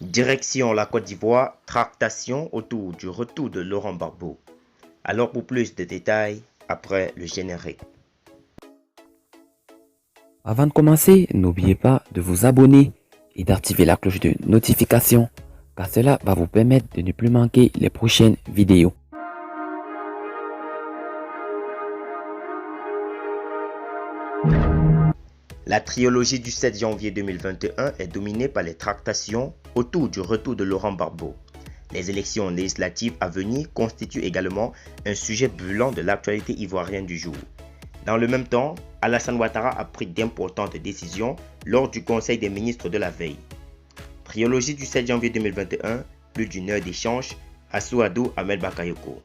Direction la Côte d'Ivoire, tractation autour du retour de Laurent Gbagbo. Alors pour plus de détails, après le générique. Avant de commencer, n'oubliez pas de vous abonner et d'activer la cloche de notification car cela va vous permettre de ne plus manquer les prochaines vidéos. La trilogie du 7 janvier 2021 est dominée par les tractations autour du retour de Laurent Gbagbo. Les élections législatives à venir constituent également un sujet brûlant de l'actualité ivoirienne du jour. Dans le même temps, Alassane Ouattara a pris d'importantes décisions lors du Conseil des ministres de la veille. Trilogie du 7 janvier 2021, plus d'une heure d'échange, Assou-Adou Ahmed Bakayoko.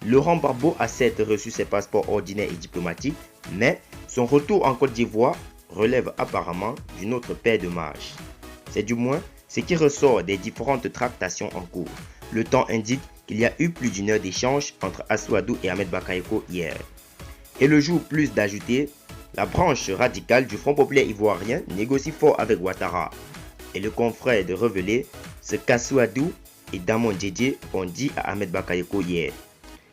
Laurent Gbagbo a certes reçu ses passeports ordinaires et diplomatiques, mais son retour en Côte d'Ivoire relève apparemment d'une autre paire de marches. C'est du moins ce qui ressort des différentes tractations en cours. Le temps indique qu'il y a eu plus d'une heure d'échange entre Assou-Adou et Ahmed Bakayoko hier. Et le jour plus d'ajouter, la branche radicale du Front populaire ivoirien négocie fort avec Ouattara. Et le confrère de révéler ce qu'Assou-Adou et Damon Djedje ont dit à Ahmed Bakayoko hier.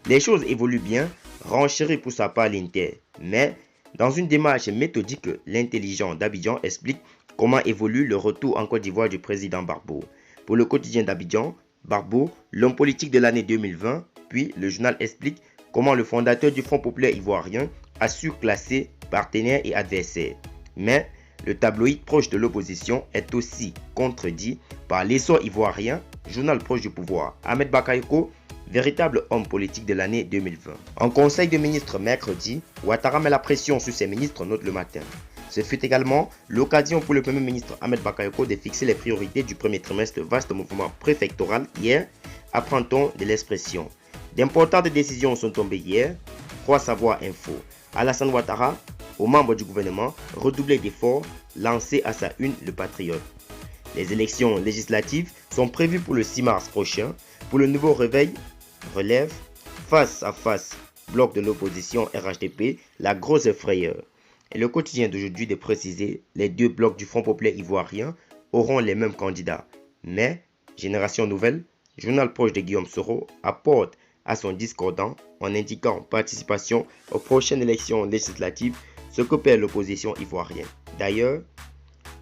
Les choses évoluent bien, renchérit pour sa part l'Inter, mais dans une démarche méthodique, l'intelligent d'Abidjan explique comment évolue le retour en Côte d'Ivoire du président Gbagbo. Pour le quotidien d'Abidjan, Gbagbo, l'homme politique de l'année 2020, puis le journal explique comment le fondateur du Front populaire ivoirien a su classer partenaires et adversaires. Mais le tabloïd proche de l'opposition est aussi contredit par l'essor ivoirien, journal proche du pouvoir. Ahmed Bakayoko, véritable homme politique de l'année 2020. En conseil de ministres mercredi, Ouattara met la pression sur ses ministres, note le matin. Ce fut également l'occasion pour le Premier ministre Ahmed Bakayoko de fixer les priorités du premier trimestre de vaste mouvement préfectoral hier, apprend-on de l'expression. D'importantes décisions sont tombées hier, croit savoir info. Alassane Ouattara, aux membres du gouvernement, redoublé d'efforts, lancé à sa une le Patriote. Les élections législatives sont prévues pour le 6 mars prochain. Pour le nouveau réveil, relève, face à face, bloc de l'opposition RHDP, la grosse frayeur. Et le quotidien d'aujourd'hui de préciser, les deux blocs du Front populaire ivoirien auront les mêmes candidats. Mais, Génération Nouvelle, journal proche de Guillaume Soro, apporte à son discordant en indiquant participation aux prochaines élections législatives ce que perd l'opposition ivoirienne. D'ailleurs,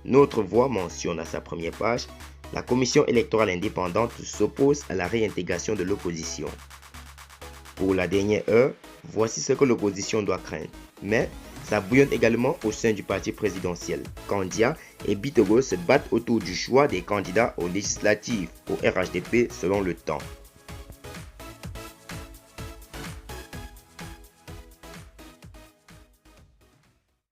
Notre Voix mentionne à sa première page la commission électorale indépendante s'oppose à la réintégration de l'opposition. Pour la dernière heure, voici ce que l'opposition doit craindre. Mais ça bouillonne également au sein du parti présidentiel. Kandia et Bitogo se battent autour du choix des candidats aux législatives au RHDP selon le temps.